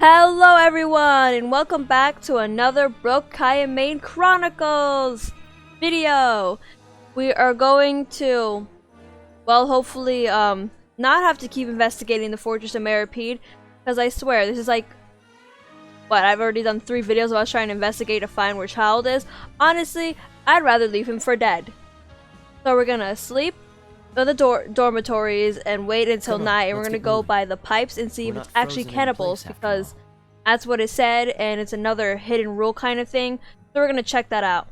Hello everyone and welcome back to another Broke Kaeya main Chronicles video. We are going to, well, hopefully not have to keep investigating the Fortress of Meripede, because I swear this is like, what, I've already done 3 videos about trying to investigate to find where Child is. Honestly, I'd rather leave him for dead. So we're gonna sleep in the dormitories and wait until night, and we're gonna go by the pipes and see if it's actually cannibals, because that's what it said, and it's another hidden rule kind of thing. So we're gonna check that out.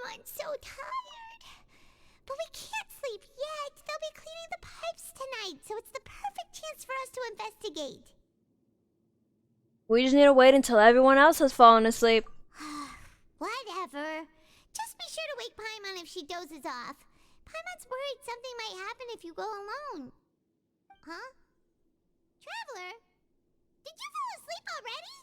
I'm so tired. But we can't sleep yet. They'll be cleaning the pipes tonight, so it's the perfect chance for us to investigate. We just need to wait until everyone else has fallen asleep. Whatever. Just be sure to wake Paimon if she dozes off. Paimon's worried something might happen if you go alone. Huh? Traveler? Did you fall asleep already?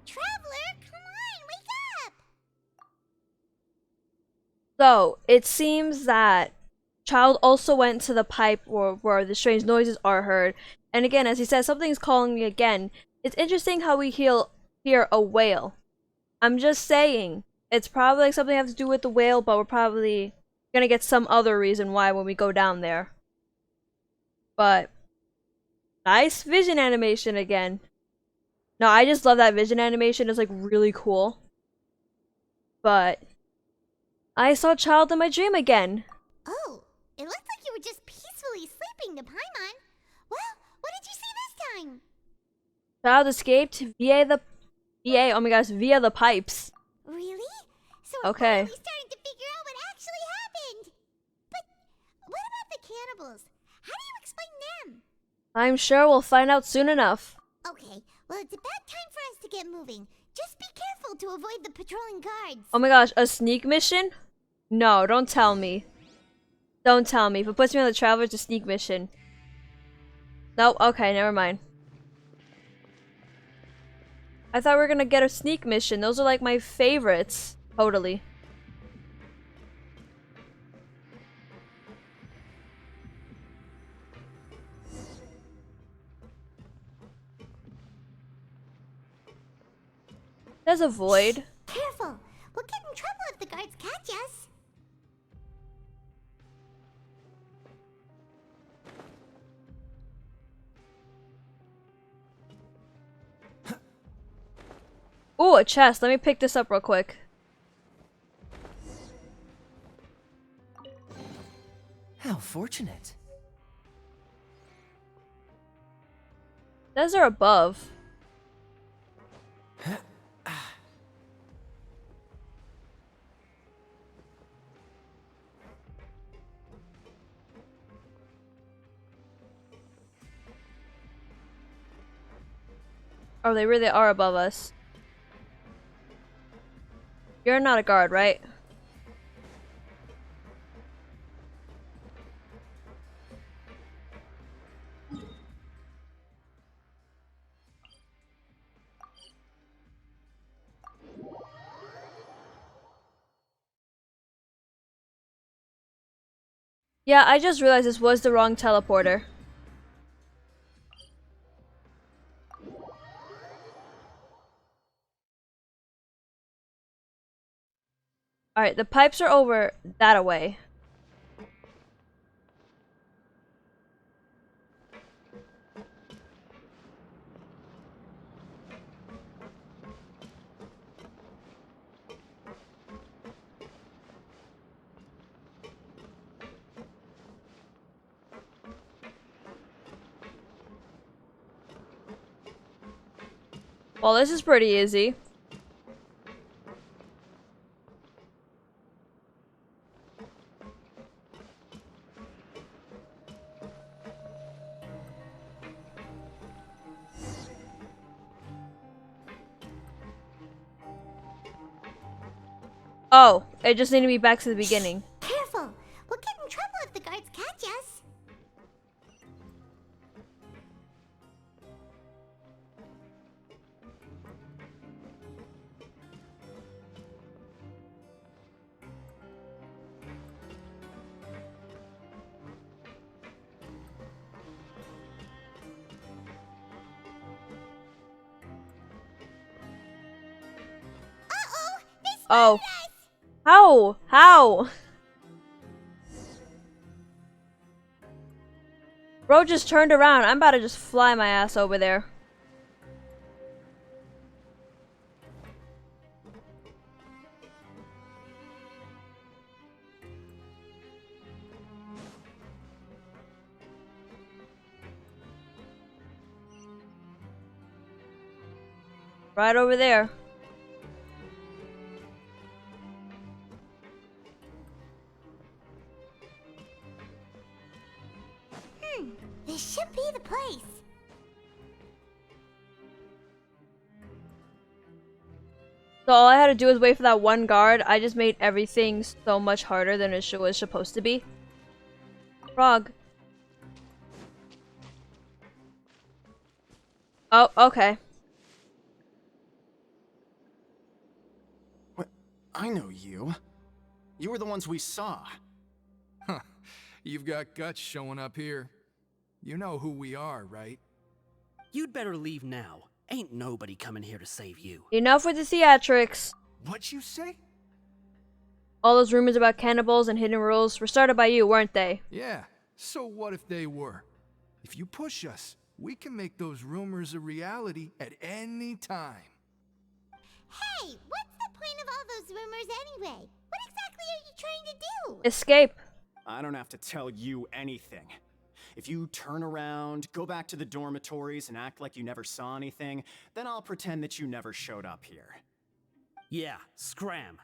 Traveler, come on, wake up! So it seems that Child also went to the pipe where the strange noises are heard. And again, as he says, something's calling me again. It's interesting how we hear a whale. I'm just saying, it's probably like something have to do with the whale, but we're probably gonna get some other reason why when we go down there. But nice vision animation again. No, I just love that vision animation. It's like really cool. But I saw Child in my dream again. Oh, it looked like you were just peacefully sleeping to Paimon. Well, what did you see this time? Child escaped oh my gosh, via the pipes. Really? So we're Okay. finally starting to figure out what actually happened. But what about the cannibals? How do you explain them? I'm sure we'll find out soon enough. Okay, well, it's about time for us to get moving. Just be careful to avoid the patrolling guards. Oh my gosh, a sneak mission? No, don't tell me. Don't tell me. If it puts me on the Traveler, it's a sneak mission. Nope, okay, never mind. I thought we were gonna get a sneak mission. Those are like my favorites. Totally. There's a void. Careful! We'll get in trouble if the guards catch us. Ooh, a chest. Let me pick this up real quick. How fortunate. Those are above. Oh, they really are above us. You're not a guard, right? Yeah, I just realized this was the wrong teleporter. Alright, the pipes are over that away. Well, this is pretty easy. Oh, it just needed to be back to the beginning. Careful! We'll get in trouble if the guards catch us. Uh-oh! They spotted Oh. us! How? How? Bro just turned around. I'm about to just fly my ass over there. Right over there. This should be the place. So all I had to do was wait for that one guard. I just made everything so much harder than it was supposed to be. Frog. Oh, okay. What? I know you. You were the ones we saw. Huh. You've got guts showing up here. You know who we are, right? You'd better leave now. Ain't nobody coming here to save you. Enough with the theatrics. What'd you say? All those rumors about cannibals and hidden rules were started by you, weren't they? Yeah. So what if they were? If you push us, we can make those rumors a reality at any time. Hey, what's the point of all those rumors anyway? What exactly are you trying to do? Escape. I don't have to tell you anything. If you turn around, go back to the dormitories, and act like you never saw anything, then I'll pretend that you never showed up here. Yeah, scram.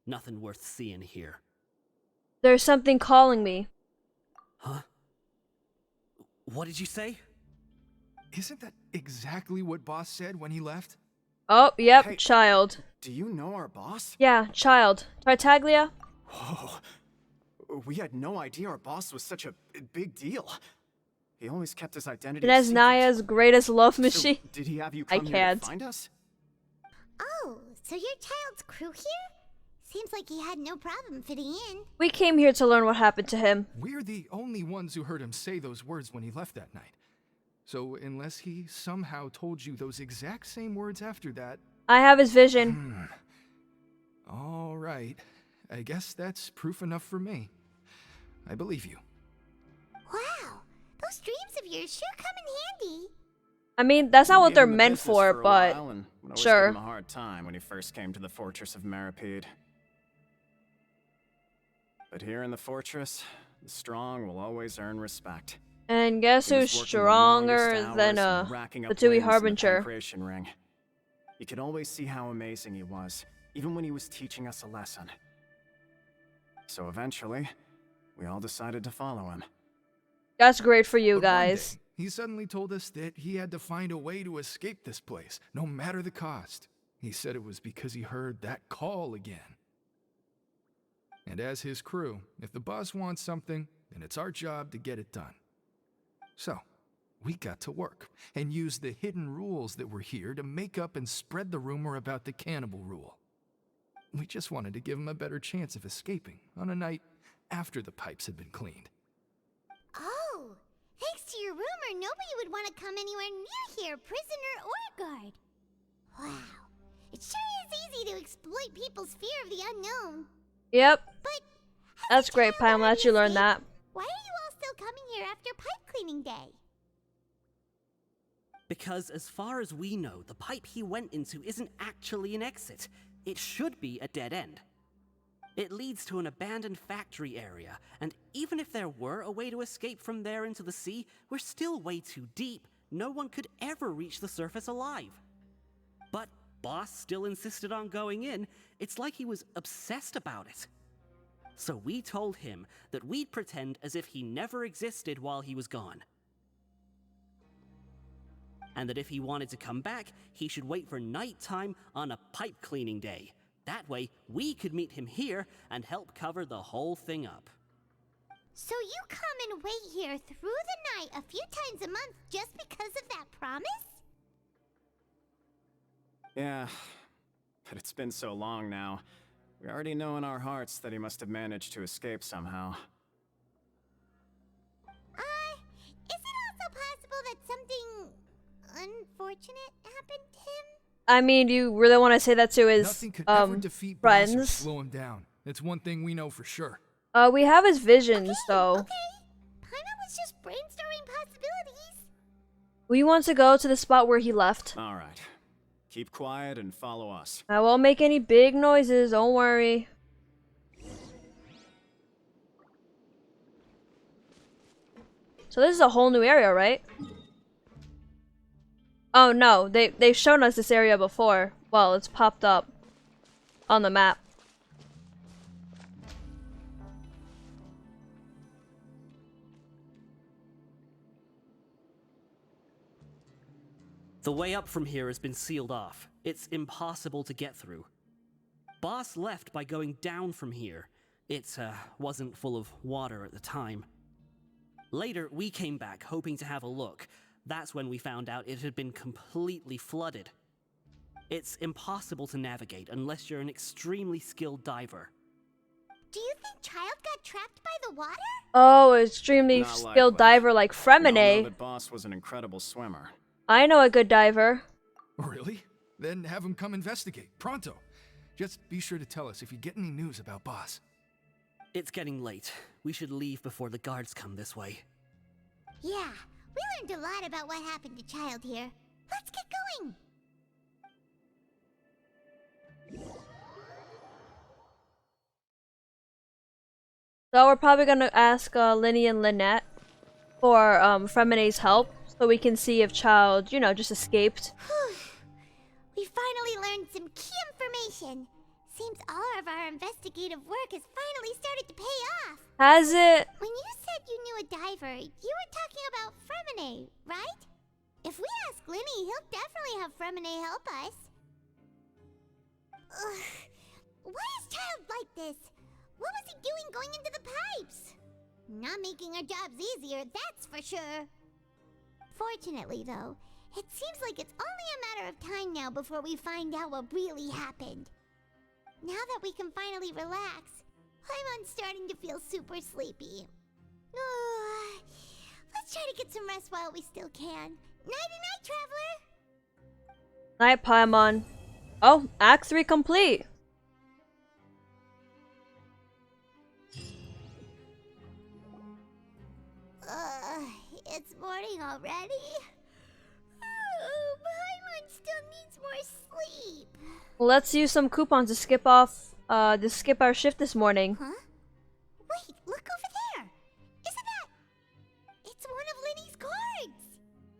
Nothing worth seeing here. There's something calling me. Huh? What did you say? Isn't that exactly what Boss said when he left? Oh, yep, Hey. child. Do you know our boss? Yeah, child. Tartaglia? Whoa. We had no idea our boss was such a big deal. He always kept his identity It has secret. Naya's greatest love So, machine. did he have you I come here can't. to find us? Oh, so your child's crew here? Seems like he had no problem fitting in. We came here to learn what happened to him. We're the only ones who heard him say those words when he left that night. So unless he somehow told you those exact same words after that... I have his vision. All right. I guess that's proof enough for me. I believe you. Wow, those dreams of yours sure come in handy. I mean, that's not We what gave they're him the meant business for, a but while and would always sure. give him a hard time when he first came to the fortress of Maripede. But here in the fortress, the strong will always earn respect. And guess He was who's working the longest stronger than hours and racking the up Tui wins in Harbinger? pancreation ring. You could always see how amazing he was, even when he was teaching us a lesson. So eventually, we all decided to follow him. That's great for you But one guys. day, he suddenly told us that he had to find a way to escape this place, no matter the cost. He said it was because he heard that call again. And as his crew, if the boss wants something, then it's our job to get it done. So, we got to work and used the hidden rules that were here to make up and spread the rumor about the cannibal rule. We just wanted to give him a better chance of escaping on a night after the pipes had been cleaned. Oh, thanks to your rumor, nobody would want to come anywhere near here, prisoner or guard. Wow, it sure is easy to exploit people's fear of the unknown. Yep. But That's great, Pam. Let you learn that. why are you all still coming here after pipe cleaning day? Because as far as we know, the pipe he went into isn't actually an exit. It should be a dead end. It leads to an abandoned factory area, and even if there were a way to escape from there into the sea, we're still way too deep. No one could ever reach the surface alive. But Boss still insisted on going in. It's like he was obsessed about it. So we told him that we'd pretend as if he never existed while he was gone. And that if he wanted to come back, he should wait for nighttime on a pipe cleaning day. That way, we could meet him here and help cover the whole thing up. So you come and wait here through the night a few times a month just because of that promise? Yeah, but it's been so long now. We already know in our hearts that he must have managed to escape somehow. Is it also possible that something unfortunate happened to him? I mean, you really want to say that to his Nothing could ever defeat Boss or friends? slow him down. It's one thing we know for sure. We have his visions, though. Okay. Paimon was just brainstorming possibilities. We want to go to the spot where he left. Alright. Keep quiet and follow us. I won't make any big noises, don't worry. So this is a whole new area, right? Oh no, they've shown us this area before. Well, it's popped up on the map. The way up from here has been sealed off. It's impossible to get through. Boss left by going down from here. It wasn't full of water at the time. Later, we came back hoping to have a look. That's when we found out it had been completely flooded. It's impossible to navigate unless you're an extremely skilled diver. Do you think Child got trapped by the water? Oh, extremely Not skilled likely. diver like We all know Fremine. that Boss was an incredible swimmer. I know a good diver. Really? Then have him come investigate. Pronto. Just be sure to tell us if you get any news about Boss. It's getting late. We should leave before the guards come this way. Yeah, we learned a lot about what happened to Child here. Let's get going. So we're probably gonna ask Lyney and Lynette for Fremine's help, so we can see if Child, you know, just escaped. We finally learned some key information. Seems all of our investigative work has finally started to pay off. Has it? When you said you knew a diver, you were talking about Fremine, right? If we ask Lyney, he'll definitely have Fremine help us. Ugh. Why is Child like this? What was he doing going into the pipes? Not making our jobs easier, that's for sure. Fortunately, though, it seems like it's only a matter of time now before we find out what really happened. Now that we can finally relax, I'm starting to feel super sleepy. Let's try to get some rest while we still can. Nighty-night, traveler! Night, Paimon. Oh, Act 3 complete. It's morning already? Oh, Paimon still needs more sleep. Let's use some coupons to skip our shift this morning. Huh? Wait, look over there! Isn't that... It's one of Lyney's cards!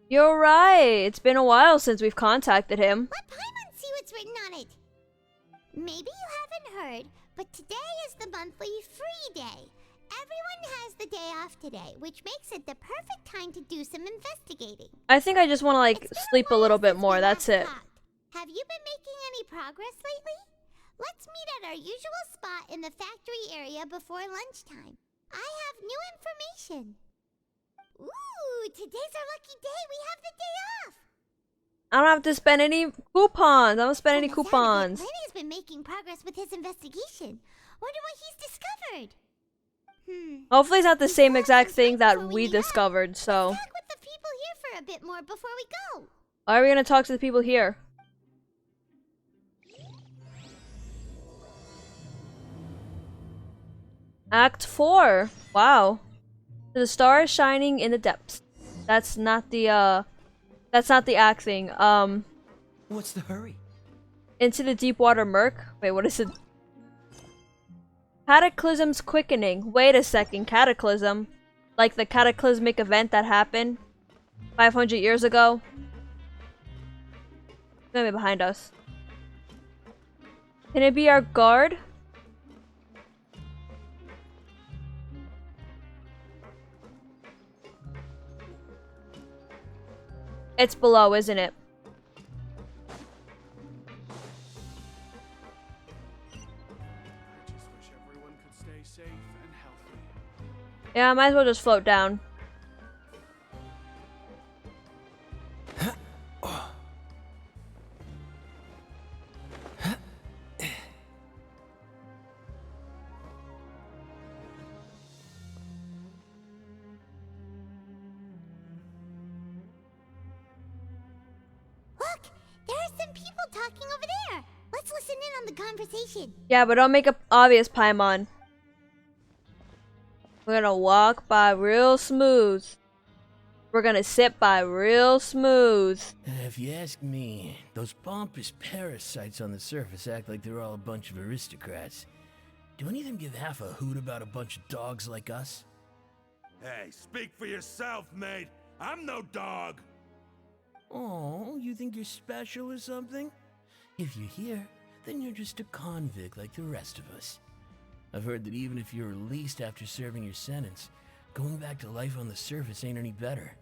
You're right. It's been a while since we've contacted him. Let Paimon see what's written on it. Maybe you haven't heard, but today is the monthly free day. Everyone has the day off today, which makes it the perfect time to do some investigating. I think I just want to like It's been sleep a while little bit since more. we That's last it. talked. Have you been making any progress lately? Let's meet at our usual spot in the factory area before lunchtime. I have new information. Ooh, today's our lucky day. We have the day off. I don't have to spend any coupons. I don't spend any From the sound of it, coupons. Lyney's been making progress with his investigation. Wonder what he's discovered. Hopefully it's not the We same still have exact some thing time that before we meet up. discovered, so. Let's talk with the people here for a bit more before we go. Why are we gonna talk to the people here? Act 4. Wow. The stars shining in the depths. That's not the acting. What's the hurry? Into the deep water murk. Wait, what is it? Cataclysm's quickening. Wait a second, cataclysm? Like the cataclysmic event that happened 500 years ago? Maybe behind us. Can it be our guard? It's below, isn't it? Yeah, I might as well just float down. Look, there are some people talking over there. Let's listen in on the conversation. Yeah, but don't make it obvious, Paimon. We're gonna walk by real smooth. We're gonna sit by real smooth. If you ask me, those pompous parasites on the surface act like they're all a bunch of aristocrats. Do any of them give half a hoot about a bunch of dogs like us? Hey, speak for yourself, mate. I'm no dog. Oh, you think you're special or something? If you're here, then you're just a convict like the rest of us. I've heard that even if you're released after serving your sentence, going back to life on the surface ain't any better.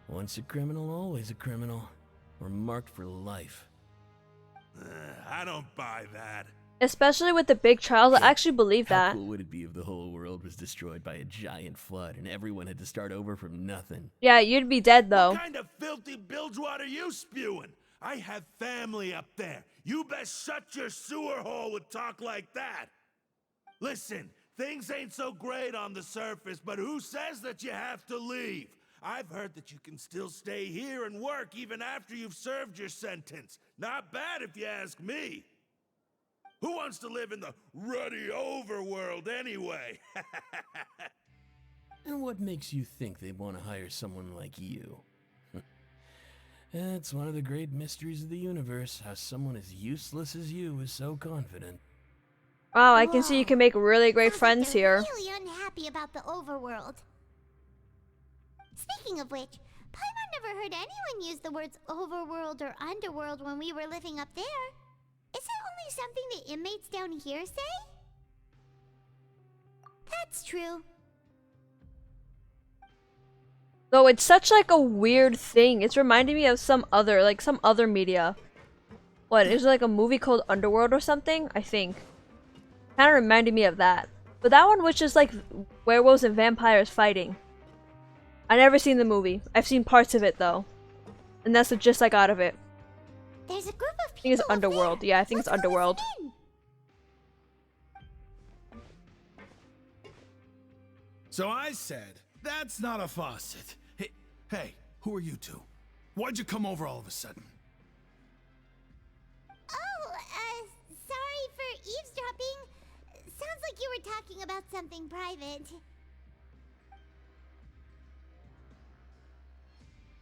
Once a criminal, always a criminal. We're marked for life. I don't buy that. Especially with the big trials, I actually believe How that. cool would it be if the whole world was destroyed by a giant flood and everyone had to start over from nothing? Yeah, you'd be dead though. What kind of filthy bilge water you spewing? I have family up there. You best shut your sewer hole with talk like that. Listen, things ain't so great on the surface, but who says that you have to leave? I've heard that you can still stay here and work even after you've served your sentence. Not bad if you ask me. Who wants to live in the ruddy overworld anyway? And what makes you think they want to hire someone like you? It's one of the great mysteries of the universe, how someone as useless as you is so confident. Wow, I can see you can make really great Sounds friends like they're here. really unhappy about the overworld. Speaking of which, Paimon never heard anyone use the words overworld or underworld when we were living up there. Is it only something the inmates down here say? That's true. Though it's such like a weird thing. It's reminding me of some other media. What, is there like a movie called Underworld or something? I think. Kinda reminded me of that. But that one was just like werewolves and vampires fighting. I never seen the movie. I've seen parts of it though. And that's the gist I got of it. There's a group of I think people it's up Underworld. there. Yeah, I think Let's it's go Underworld. listen in. So I said, that's not a faucet. Hey, who are you two? Why'd you come over all of a sudden? Oh, sorry for eavesdropping. Sounds like you were talking about something private.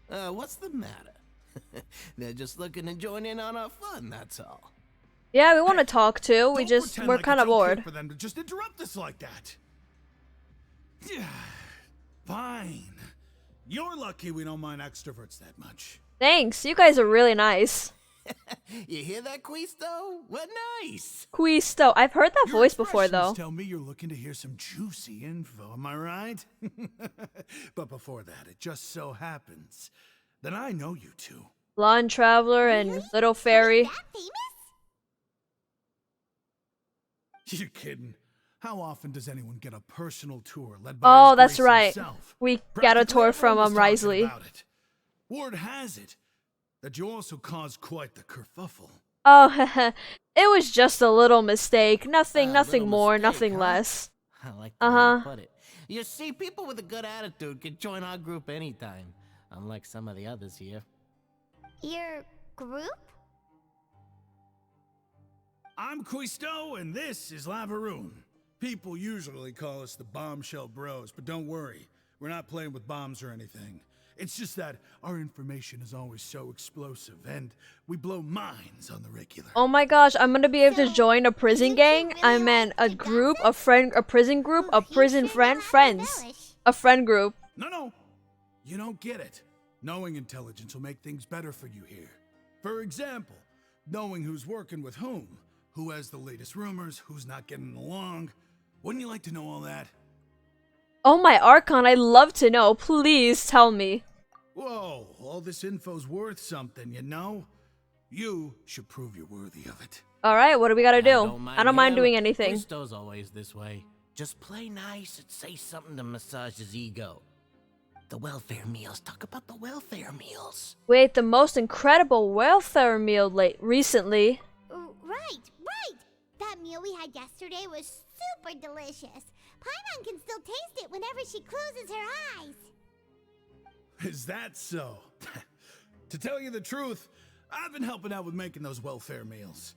What's the matter? They're just looking to join in on our fun, that's all. Yeah, we want to talk too. Don't pretend We're like kind of it's okay bored. for them to just interrupt us like that. Yeah, fine. You're lucky we don't mind extroverts that much. Thanks. You guys are really nice. You hear that, Quisto? What nice! Quisto. I've heard that Your voice before though. expressions tell me you're looking to hear some juicy info, am I right? But before that, it just so happens that I know you two. Blonde Traveler and Really? Little Are we Fairy. that famous? You're kidding. How often does anyone get a personal tour led by Oh, His that's Grace right. himself? We got a Practically tour everyone from was talking Risley. about it. Word has it that you also caused quite the kerfuffle. Oh, it was just a little mistake. Nothing, A nothing little more, mistake, nothing huh? less. I like the way you Uh-huh. put it. You see, people with a good attitude can join our group anytime, unlike some of the others here. Your group? I'm Quisto, and this is Lavaroon. People usually call us the Bombshell Bros, but don't worry. We're not playing with bombs or anything. It's just that our information is always so explosive, and we blow minds on the regular. Oh my gosh, I'm gonna be able to So, join a prison you two gang. really I meant like a to group, gossip? a friend, a prison group, a You prison sure know how to friends. embellish. A friend group. No. You don't get it. Knowing intelligence will make things better for you here. For example, knowing who's working with who has the latest rumors, who's not getting along. Wouldn't you like to know all that? Oh my Archon, I'd love to know. Please tell me. Whoa, all this info's worth something, you know? You should prove you're worthy of it. Alright, what do we gotta do? I don't mind him. doing anything. Gusto's always this way. Just play nice and say something to massage his ego. The welfare meals. Talk about the welfare meals. We ate the most incredible welfare meal recently. Right. That meal we had yesterday was super delicious. Paimon can still taste it whenever she closes her eyes. Is that so? To tell you the truth, I've been helping out with making those welfare meals.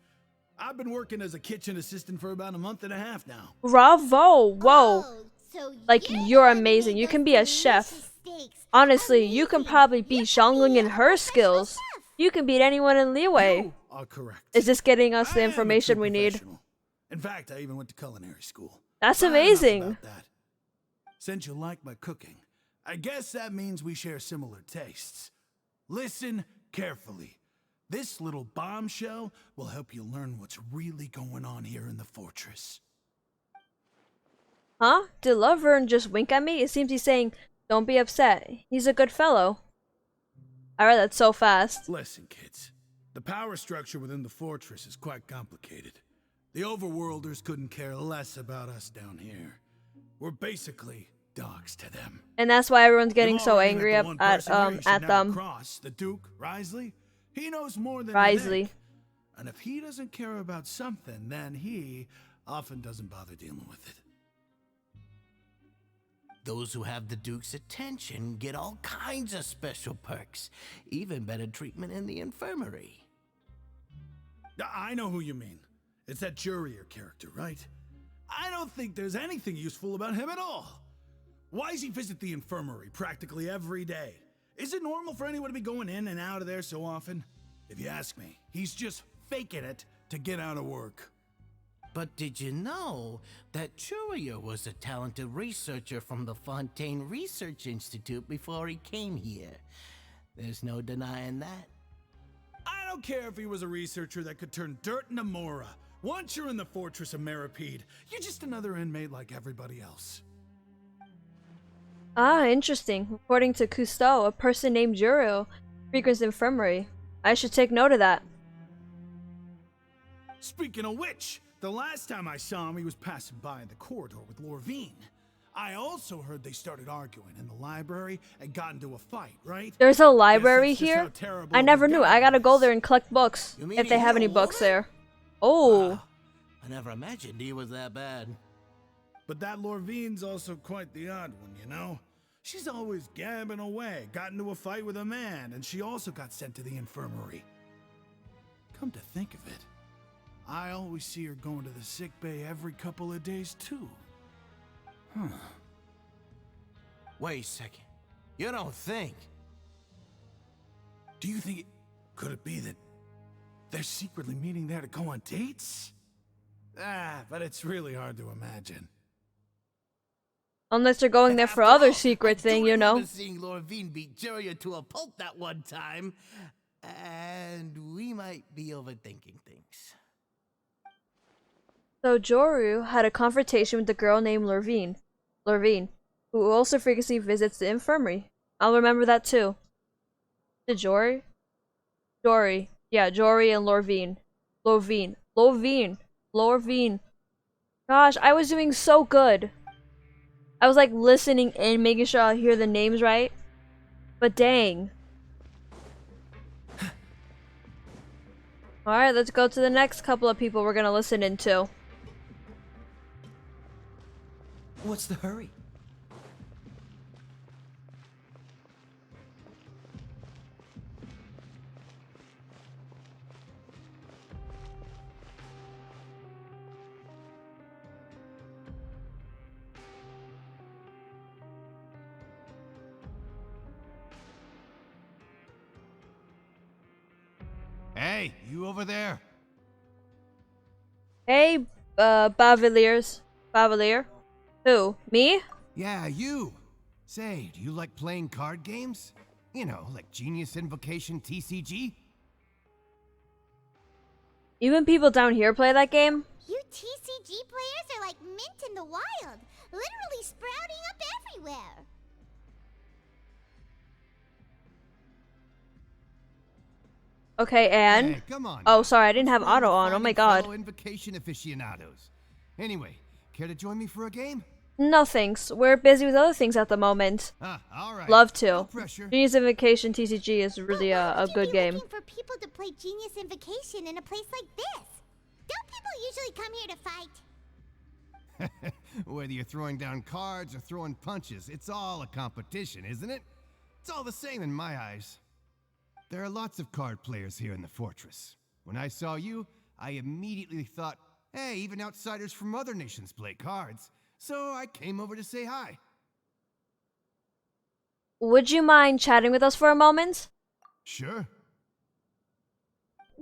I've been working as a kitchen assistant for about a month and a half now. Bravo! Whoa. Oh, so Like, you're you're the one who amazing. made You can those be a chef. delicious steaks. Honestly, you can Amazing. probably beat You can Xiangling be in a her professional skills. chef. You can beat anyone in Leeway. You are correct. Is this getting us the I am a information true we need? professional. In fact, I even went to culinary school. That's But enough amazing. about that. Since you like my cooking, I guess that means we share similar tastes. Listen carefully. This little bombshell will help you learn what's really going on here in the fortress. Huh? Did Lovern just wink at me? It seems he's saying, don't be upset. He's a good fellow. I read that so fast. Listen, kids. The power structure within the fortress is quite complicated. The overworlders couldn't care less about us down here. We're basically dogs to them. And that's why everyone's getting You've so already angry met the one person here you should at never them. cross, the Duke, Risley. He knows more than you Risley. think. And if he doesn't care about something, then he often doesn't bother dealing with it. Those who have the Duke's attention get all kinds of special perks. Even better treatment in the infirmary. I know who you mean. It's that Jurier character, right? I don't think there's anything useful about him at all. Why does he visit the infirmary practically every day? Is it normal for anyone to be going in and out of there so often? If you ask me, he's just faking it to get out of work. But did you know that Jurier was a talented researcher from the Fontaine Research Institute before he came here? There's no denying that. I don't care if he was a researcher that could turn dirt into Mora. Once you're in the fortress of Meripede, you're just another inmate like everybody else. Ah, interesting. According to Cousteau, a person named Juro frequents the infirmary. I should take note of that. Speaking of which, the last time I saw him, he was passing by in the corridor with Lorvine. I also heard they started arguing in the library and got into a fight, right? There's a library Guess that's just here? how terrible I of a never knew. guy I gotta he go is. there and collect books You mean if they he have hit any a books woman? there. Oh. Wow. I never imagined he was that bad. But that Lorvine's also quite the odd one, you know? She's always gabbing away, got into a fight with a man, and she also got sent to the infirmary. Come to think of it, I always see her going to the sick bay every couple of days, too. Huh. Wait a second. You don't think? Do you think could it be that they're secretly meeting there to go on dates? But it's really hard to imagine. Unless they're going there for After other all, secret I thing, do you know. remember seeing Lorvine beat Jurier to a pulp that one time. And we might be overthinking things. So Joru had a confrontation with a girl named Lorvine, who also frequently visits the infirmary. I'll remember that too. The Jory? Jory. Yeah, Jory and Lorvine. Lorvine. Gosh, I was doing so good. I was like listening and making sure I hear the names right. But dang. Alright, let's go to the next couple of people we're gonna listen into. What's the hurry? Hey, you over there? Hey, Bavalier. Who? Me? Yeah, you. Say, do you like playing card games? You know, like Genius Invocation TCG? Even people down here play that game? You TCG players are like mint in the wild, literally sprouting up everywhere. Okay, and? Hey, come on. Oh, sorry, I didn't have What's wrong auto with on. Oh my finding god. fellow Invocation aficionados. Anyway, care to join me for a game? No thanks. We're busy with other things at the moment. All right. Love to. No pressure. Genius Invocation TCG is really a good game. Looking for people to play Genius Invocation in a place like this. Don't people usually come here to fight? Whether you're throwing down cards or throwing punches, it's all a competition, isn't it? It's all the same in my eyes. There are lots of card players here in the fortress. When I saw you, I immediately thought, hey, even outsiders from other nations play cards. So I came over to say hi. Would you mind chatting with us for a moment? Sure.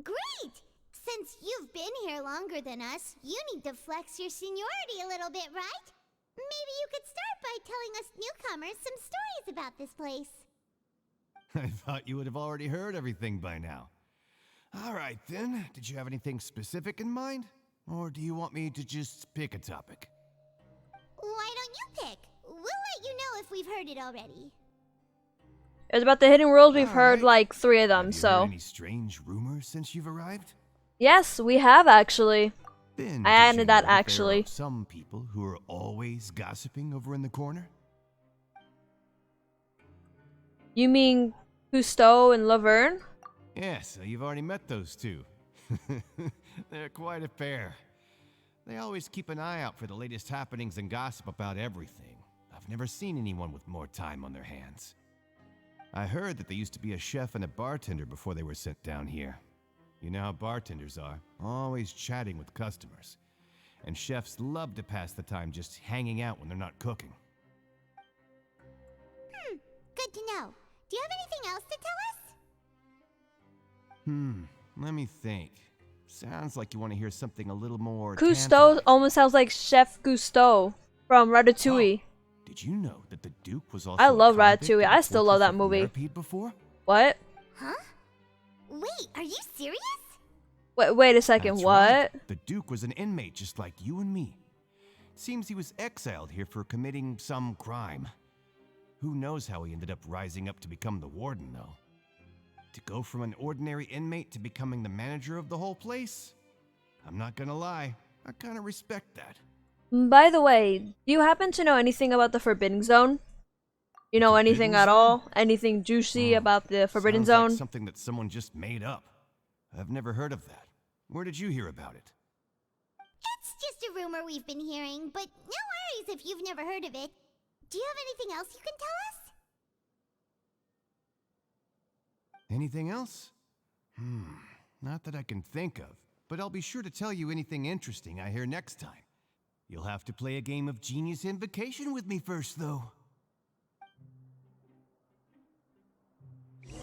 Great! Since you've been here longer than us, you need to flex your seniority a little bit, right? Maybe you could start by telling us newcomers some stories about this place. I thought you would have already heard everything by now. All right, then. Did you have anything specific in mind? Or do you want me to just pick a topic? Why don't you pick? We'll let you know if we've heard it already. It's about the hidden worlds. We've heard Alright. like 3 of them, Have you so. heard any strange rumors since you've arrived? Yes, we have actually. Then, I did you added that know there are actually. some people who are always gossiping over in the corner? You mean Cousteau and Laverne? Yeah, so you've already met those two. They're quite a pair. They always keep an eye out for the latest happenings and gossip about everything. I've never seen anyone with more time on their hands. I heard that they used to be a chef and a bartender before they were sent down here. You know how bartenders are, always chatting with customers. And chefs love to pass the time just hanging out when they're not cooking. Good to know. Do you have anything else to tell us? Let me think. Sounds like you want to hear something a little more Cousteau tantalizing. almost sounds like Chef Cousteau from Ratatouille. Did you know that the Duke was also I love a convict Ratatouille. in the I still love Fortress that of movie. Millipede before? What? Huh? Wait, are you serious? Wait a second, That's what? right. The Duke was an inmate just like you and me. Seems he was exiled here for committing some crime. Who knows how he ended up rising up to become the warden, though. To go from an ordinary inmate to becoming the manager of the whole place? I'm not gonna lie, I kinda respect that. By the way, do you happen to know anything about the Forbidden Zone? You know anything Forbidden at Zone? all? Anything juicy about the Forbidden Sounds Zone? like something that someone just made up. I've never heard of that. Where did you hear about it? It's just a rumor we've been hearing, but no worries if you've never heard of it. Do you have anything else you can tell us? Anything else? Not that I can think of, but I'll be sure to tell you anything interesting I hear next time. You'll have to play a game of Genius Invocation with me first, though.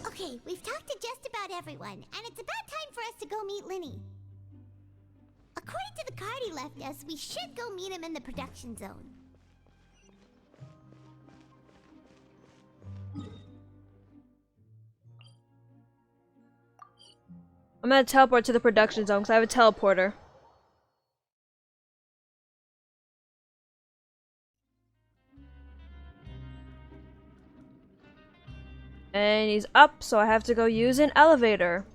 Okay, we've talked to just about everyone, and it's about time for us to go meet Lyney. According to the card he left us, we should go meet him in the production zone. I'm gonna teleport to the production zone because I have a teleporter. And he's up, so I have to go use an elevator.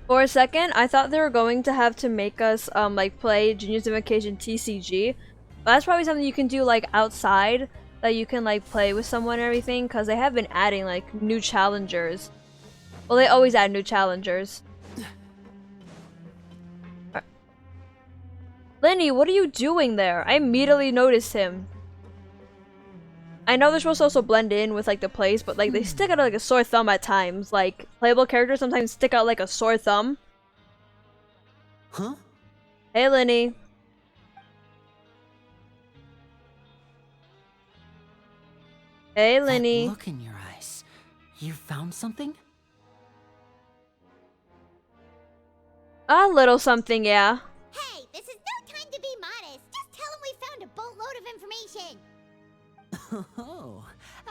For a second, I thought they were going to have to make us, like, play Genius Invocation TCG. But that's probably something you can do, like, outside. That you can, like, play with someone and everything. Because they have been adding, like, new challengers. Well, they always add new challengers. Lyney, what are you doing there? I immediately noticed him. I know they're supposed to also blend in with like the place, but like they stick out like a sore thumb at times. Like playable characters sometimes stick out like a sore thumb. Huh? Hey, Lyney. Hey, That Lyney. look in your eyes. You found something? A little something, yeah. Hey, this is no time to be modest. Just tell him we found a boatload of information. Oh,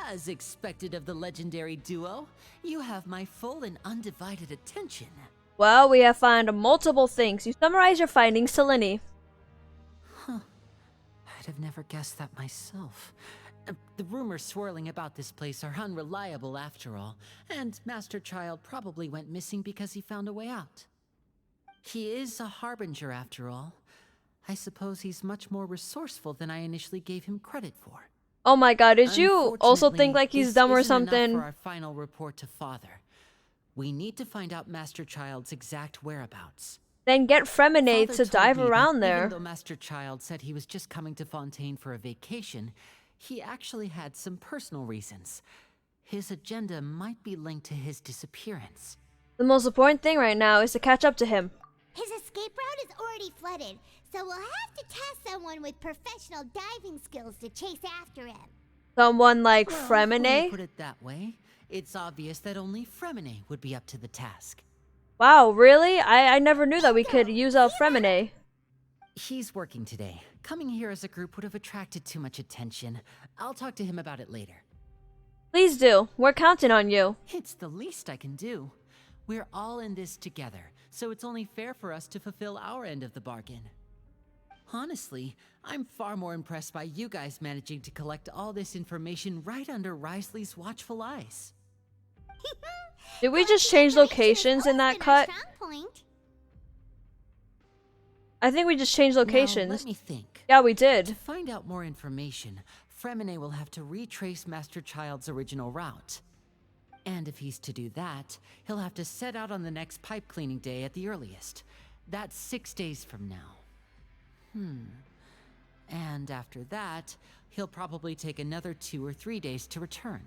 as expected of the legendary duo, you have my full and undivided attention. Well, we have found multiple things. You summarize your findings to Lyney. Huh. I'd have never guessed that myself. The rumors swirling about this place are unreliable after all, and Master Child probably went missing because he found a way out. He is a harbinger after all. I suppose he's much more resourceful than I initially gave him credit for. Oh my god, did you also think Unfortunately, like he's this dumb or isn't enough something? for our final report to Father. We need to find out Master Child's exact whereabouts. Then get Fremenade Father to told dive me that around Even there. though Master Child said he was just coming to Fontaine for a vacation, he actually had some personal reasons. His agenda might be linked to his disappearance. The most important thing right now is to catch up to him. His escape route is already flooded, so we'll have to task someone with professional diving skills to chase after him. Someone like Well, when Fremenade? you put it that way, it's obvious that only Fremenade would be up to the task. Wow, really? I never knew that we could use a Fremenade. He's working today. Coming here as a group would have attracted too much attention. I'll talk to him about it later. Please do. We're counting on you. It's the least I can do. We're all in this together, so it's only fair for us to fulfill our end of the bargain. Honestly, I'm far more impressed by you guys managing to collect all this information right under Risley's watchful eyes. Did we just change locations in that cut? I think we just changed Now, locations. let me think. Yeah, we To did. find out more information, Fremenade will have to retrace Master Child's original route. And if he's to do that, he'll have to set out on the next pipe cleaning day at the earliest. That's 6 days from now. And after that, he'll probably take another 2 or 3 days to return.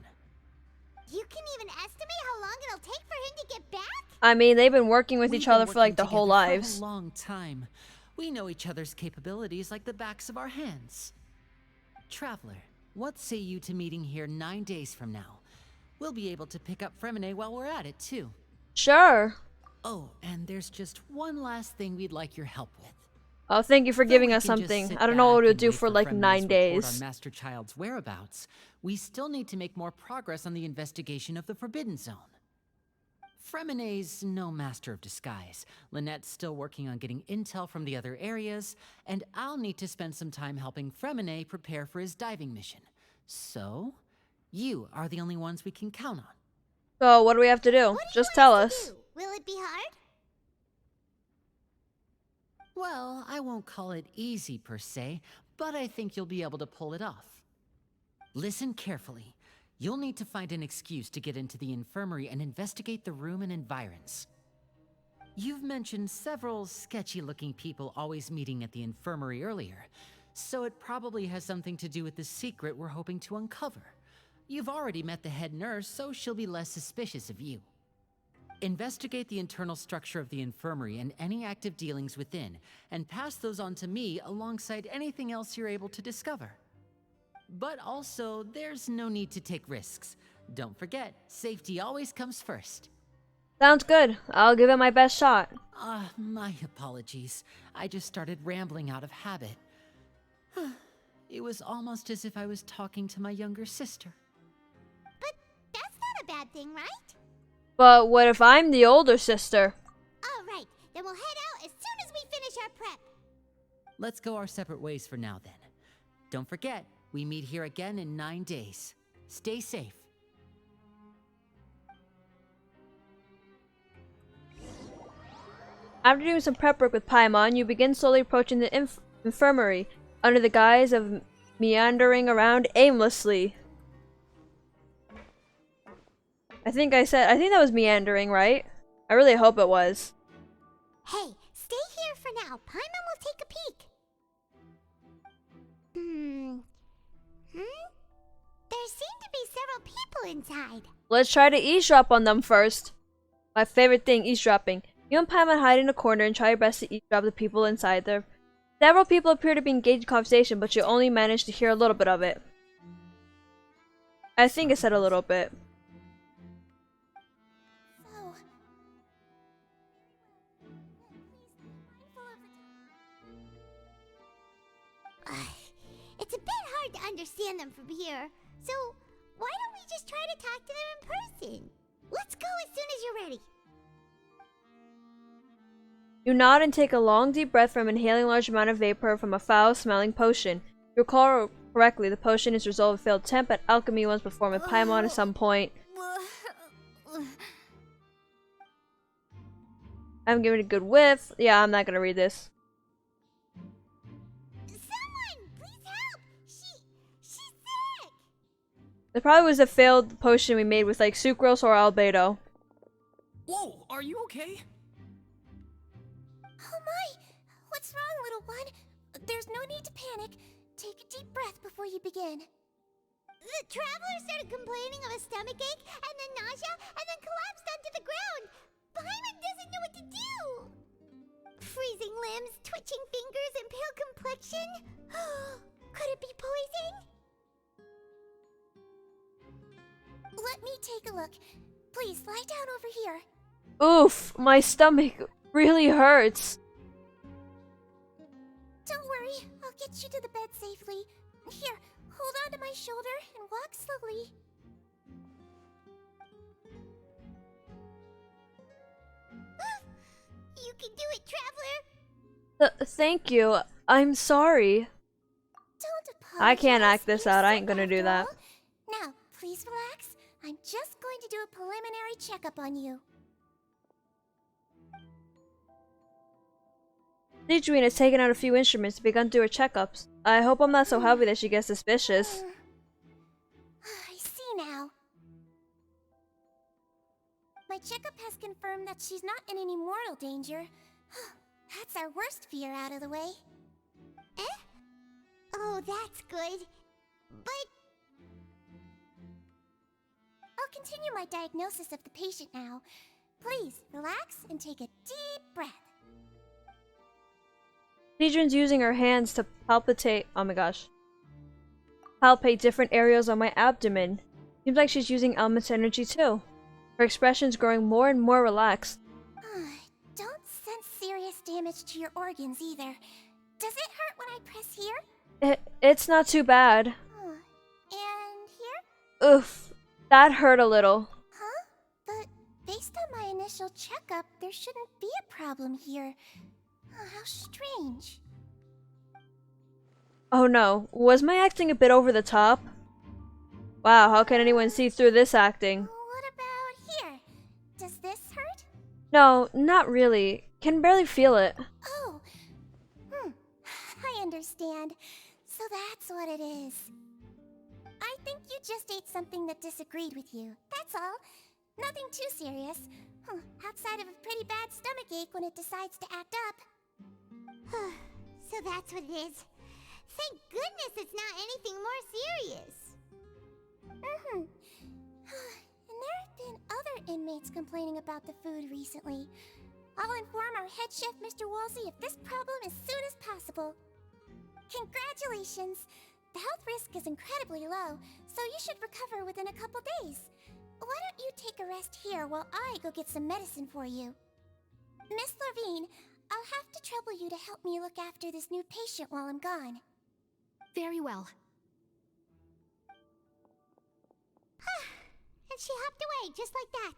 You can even estimate how long it'll take for him to get back? I mean, they've been working with We've each been other for like working their whole together for lives. a long time. We know each other's capabilities like the backs of our hands. Traveler, what say you to meeting here 9 days from now? We'll be able to pick up Fremenade while we're at it, too. Sure. Oh, and there's just one last thing we'd like your help with. Oh, thank you for Though giving we us can just something. sit I don't know what back we'll and do wait for like Fremenade's 9 report days. on Master Child's whereabouts, we still need to make more progress on the investigation of the Forbidden Zone. Fremenade's no master of disguise. Lynette's still working on getting intel from the other areas, and I'll need to spend some time helping Fremenade prepare for his diving mission. So, you are the only ones we can count on. So, what do we have to do? Just tell us. Will it be hard? Well, I won't call it easy per se, but I think you'll be able to pull it off. Listen carefully. You'll need to find an excuse to get into the infirmary and investigate the room and environs. You've mentioned several sketchy-looking people always meeting at the infirmary earlier, so it probably has something to do with the secret we're hoping to uncover. You've already met the head nurse, so she'll be less suspicious of you. Investigate the internal structure of the infirmary and any active dealings within, and pass those on to me alongside anything else you're able to discover. But also, there's no need to take risks. Don't forget, safety always comes first. Sounds good. I'll give it my best shot. My apologies. I just started rambling out of habit. It was almost as if I was talking to my younger sister. But that's not a bad thing, right? But what if I'm the older sister? All right, then we'll head out as soon as we finish our prep. Let's go our separate ways for now, then. Don't forget, we meet here again in 9 days. Stay safe. After doing some prep work with Paimon, you begin slowly approaching the infirmary under the guise of meandering around aimlessly. I think that was meandering, right? I really hope it was. Hey, stay here for now. Paimon will take a peek. There's inside. Let's try to eavesdrop on them first. My favorite thing, eavesdropping. You and Paimon hide in a corner and try your best to eavesdrop the people inside there. Several people appear to be engaged in conversation, but you only manage to hear a little bit of it. I think it said a little bit. So, it's a bit hard to understand them from here. So, why don't we just try to talk to them in person? Let's go as soon as you're ready. You nod and take a long deep breath from inhaling a large amount of vapor from a foul-smelling potion. You recall correctly, the potion is resolved failed temp at alchemy once performed with Paimon at some point. I'm giving it a good whiff. Yeah, I'm not gonna read this. Someone, please help! She's sick! It probably was a failed potion we made with like sucrose or albedo. Whoa, are you okay? Oh my! What's wrong, little one? There's no need to panic. Take a deep breath before you begin. The traveler started complaining of a stomachache, and then nausea, and then collapsed onto the ground. Paimon doesn't know what to do. Freezing limbs, twitching fingers, and pale complexion? Could it be poison? Let me take a look. Please, lie down over here. Oof, my stomach really hurts. Don't worry, I'll get you to the bed safely. Here, hold on to my shoulder and walk slowly. You can do it, Traveler! Thank you. I'm sorry. Don't apologize. I can't act this You're out. I sick ain't gonna do after that. all. Now, please relax. I'm just going to do a preliminary checkup on you. Sigewinne has taken out a few instruments and begun to do her checkups. I hope I'm not so heavy that she gets suspicious. I see now. My checkup has confirmed that she's not in any mortal danger. That's our worst fear out of the way. Eh? Oh, that's good. But I'll continue my diagnosis of the patient now. Please, relax and take a deep breath. Sigewinne's using her hands to palpate different areas on my abdomen. Seems like she's using Element's energy too. Her expression's growing more and more relaxed. Don't sense serious damage to your organs either. Does it hurt when I press here? It's not too bad. And here? Oof, that hurt a little. Huh? But based on my initial checkup, there shouldn't be a problem here. How strange. Oh no, was my acting a bit over the top? Wow, how can anyone see through this acting? What about here? Does this hurt? No, not really. Can barely feel it. Oh. I understand. So that's what it is. I think you just ate something that disagreed with you. That's all. Nothing too serious. Outside of a pretty bad stomachache when it decides to act up. So that's what it is. Thank goodness it's not anything more serious. And there have been other inmates complaining about the food recently. I'll inform our head chef, Mr. Woolsey, of this problem as soon as possible. Congratulations! The health risk is incredibly low, so you should recover within a couple days. Why don't you take a rest here while I go get some medicine for you? Miss Levine, I'll have to trouble you to help me look after this new patient while I'm gone. Very well. And she hopped away just like that.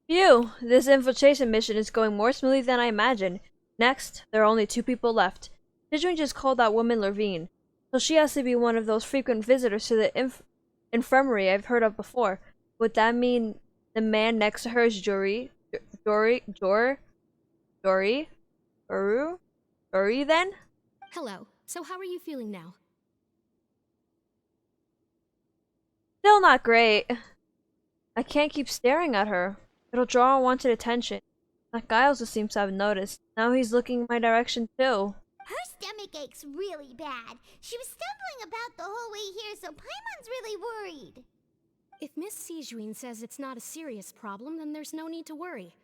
Phew, this infiltration mission is going more smoothly than I imagined. Next, there are only 2 people left. Sigewinne just called that woman Levine, so she has to be one of those frequent visitors to the infirmary I've heard of before. Would that mean the man next to her is Dory then? Hello. So how are you feeling now? Still not great. I can't keep staring at her. It'll draw unwanted attention. That guy also seems to have noticed. Now he's looking in my direction too. Her stomach ache's really bad. She was stumbling about the whole way here, so Paimon's really worried. If Miss Sigewinne says it's not a serious problem, then there's no need to worry.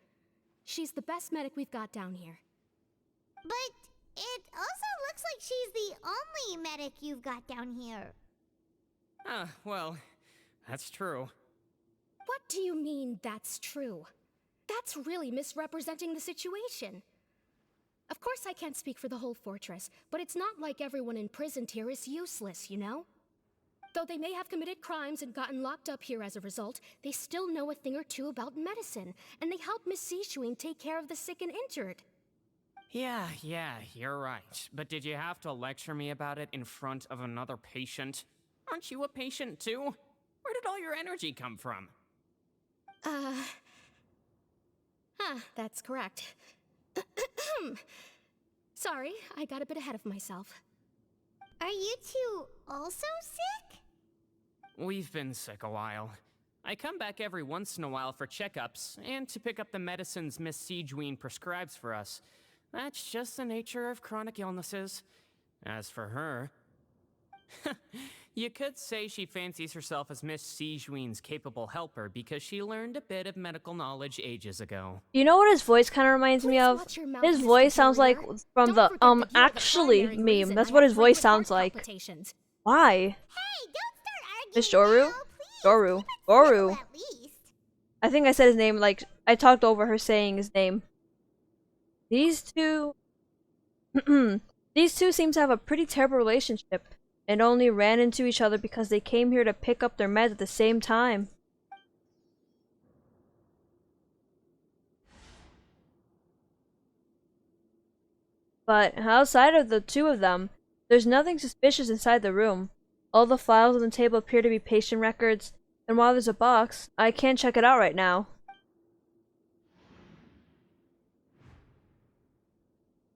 She's the best medic we've got down here. But it also looks like she's the only medic you've got down here. Well, that's true. What do you mean, that's true? That's really misrepresenting the situation. Of course I can't speak for the whole fortress, but it's not like everyone imprisoned here is useless, you know? Though they may have committed crimes and gotten locked up here as a result, they still know a thing or two about medicine, and they help Miss Sigewinne take care of the sick and injured. Yeah, you're right. But did you have to lecture me about it in front of another patient? Aren't you a patient too? Where did all your energy come from? That's correct. Sorry, I got a bit ahead of myself. Are you two also sick? We've been sick a while. I come back every once in a while for checkups, and to pick up the medicines Miss Sigewinne prescribes for us. That's just the nature of chronic illnesses. As for her... You could say she fancies herself as Miss Sigewinne's capable helper because she learned a bit of medical knowledge ages ago. You know what his voice kind of reminds me of? His voice sounds like from the actually meme. That's what his voice sounds like. Why? Hey, don't start arguing Miss Joru? now, please. Joru. Keep it Joru. civil at least. I think I said his name like I talked over her saying his name. These two These two seem to have a pretty terrible relationship and only ran into each other because they came here to pick up their meds at the same time. But outside of the two of them, there's nothing suspicious inside the room. All the files on the table appear to be patient records, and while there's a box, I can't check it out right now.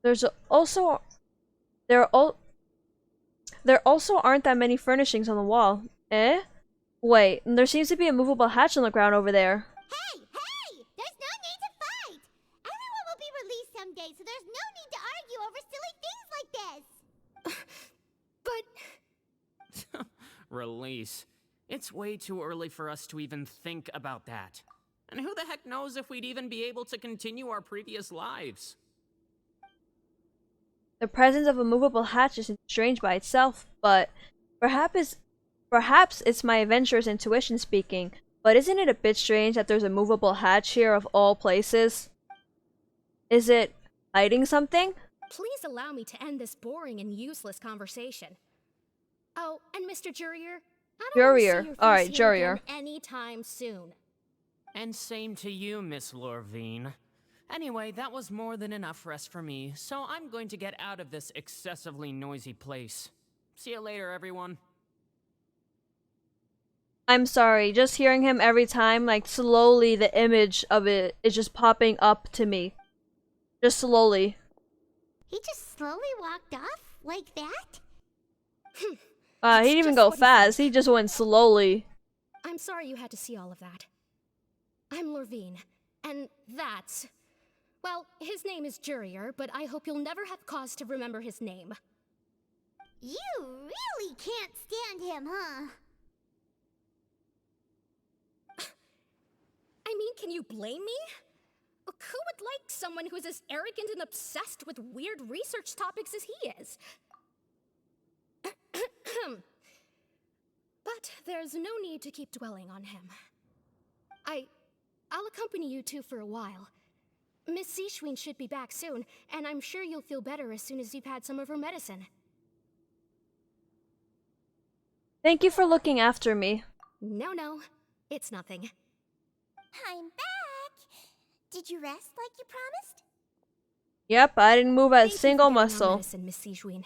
There also aren't that many furnishings on the wall. Eh? Wait, there seems to be a movable hatch on the ground over there. Hey! There's no need to fight! Everyone will be released someday, so there's no need to argue over silly things like this! Release. It's way too early for us to even think about that. And who the heck knows if we'd even be able to continue our previous lives? The presence of a movable hatch isn't strange by itself, but perhaps it's my adventurous intuition speaking, but isn't it a bit strange that there's a movable hatch here of all places? Is it hiding something? Please allow me to end this boring and useless conversation. Oh, and Mr. Jurier, I don't want to see your face Alright, here Jurier. again anytime soon. And same to you, Miss Lorvine. Anyway, that was more than enough rest for me, so I'm going to get out of this excessively noisy place. See you later, everyone. I'm sorry, just hearing him every time, like slowly the image of it is just popping up to me. Just slowly. He just slowly walked off like that? He didn't even go fast, he just went slowly. I'm sorry you had to see all of that. I'm Lorvine, and that's... Well, his name is Jurier, but I hope you'll never have cause to remember his name. You really can't stand him, huh? I mean, can you blame me? Who would like someone who's as arrogant and obsessed with weird research topics as he is? But there's no need to keep dwelling on him. I'll accompany you two for a while. Miss Sigewinne should be back soon, and I'm sure you'll feel better as soon as you've had some of her medicine. Thank you for looking after me. No, it's nothing. I'm back! Did you rest like you promised? Yep, I didn't move a Thank you single for getting our muscle. medicine, Miss Sigewinne.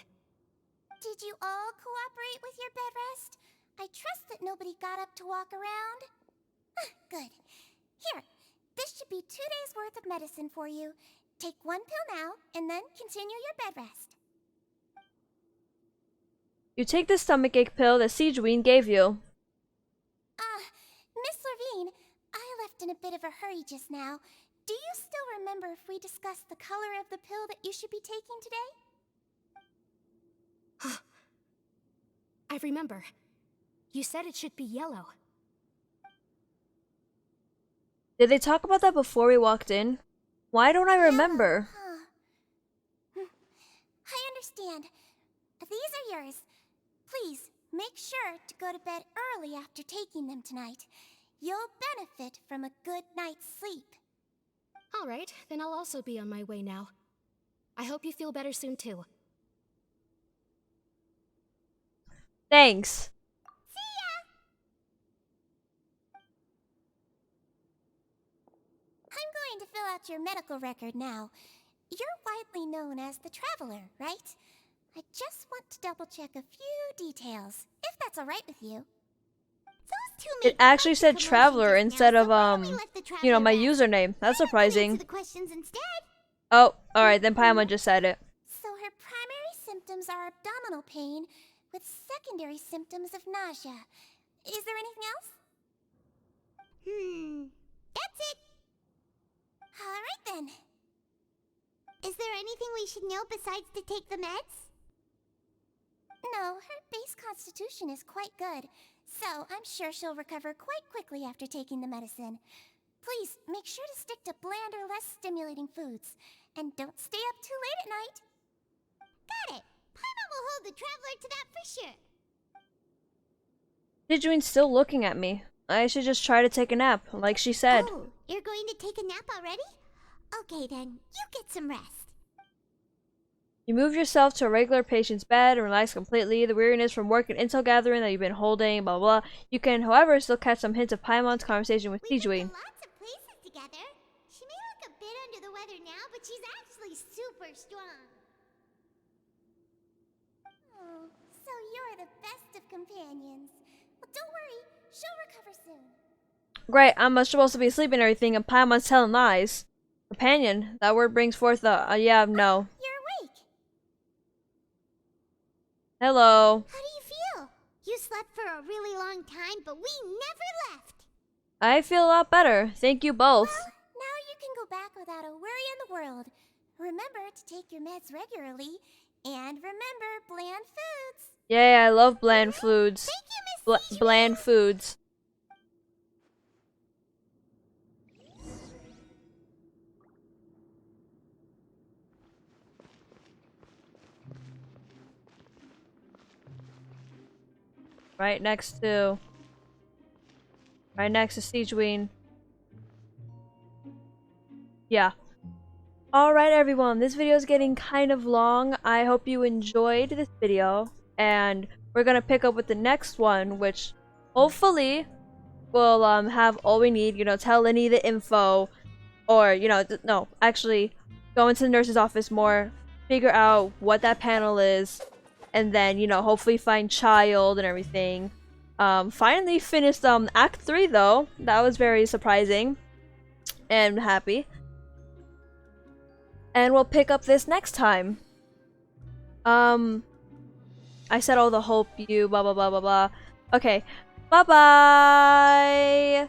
Did you all cooperate with your bed rest? I trust that nobody got up to walk around. Good. Here, this should be 2 days' worth of medicine for you. Take 1 pill now, and then continue your bed rest. You take the stomachache pill that Sigewinne gave you. Miss Lorvine, I left in a bit of a hurry just now. Do you still remember if we discussed the color of the pill that you should be taking today? I remember. You said it should be yellow. Did they talk about that before we walked in? Why don't I remember? I understand. These are yours. Please, make sure to go to bed early after taking them tonight. You'll benefit from a good night's sleep. All right, then I'll also be on my way now. I hope you feel better soon too. Thanks. See ya! I'm going to fill out your medical record now. You're widely known as the Traveler, right? I just want to double check a few details, if that's alright with you. Those two It actually said Traveler instead of, you know, my username. That's surprising. the questions instead. Oh, alright, then Paimon just said it. So her primary symptoms are abdominal pain, with secondary symptoms of nausea. Is there anything else? That's it. Alright then. Is there anything we should know besides to take the meds? No, her base constitution is quite good, so I'm sure she'll recover quite quickly after taking the medicine. Please, make sure to stick to bland or less stimulating foods, and don't stay up too late at night. Got it! Paimon will hold the Traveler to that for sure. Sigewinne's still looking at me. I should just try to take a nap, like she said. Oh, you're going to take a nap already? Okay then, you get some rest. You move yourself to a regular patient's bed and relax completely. The weariness from work and intel gathering that you've been holding, blah blah. You can, however, still catch some hints of Paimon's conversation with Sigewinne. Lots of places together. She may look a bit under the weather now, but she's actually super strong. Oh, so you're the best of companions. Well, don't worry, she'll recover soon. Great, I'm supposed to be asleep and everything, and Paimon's telling lies. Companion, that word brings forth yeah, no. You're awake. Hello. How do you feel? You slept for a really long time, but we never left. I feel a lot better. Thank you both. Well, now you can go back without a worry in the world. Remember to take your meds regularly, and remember bland foods. Yay, I love bland foods. Thank you, Miss Sigewinne. Bland foods. Right next to Sigewinne. Yeah. Alright everyone, this video is getting kind of long. I hope you enjoyed this video. And we're gonna pick up with the next one, which hopefully will have all we need. You know, tell Lyney the info. Or, you know, no, actually go into the nurse's office more. Figure out what that panel is. And then, you know, hopefully find Child and everything. Finally finished Act 3 though. That was very surprising. And happy. And we'll pick up this next time. I said all the hope you blah blah blah blah blah. Okay. Bye bye.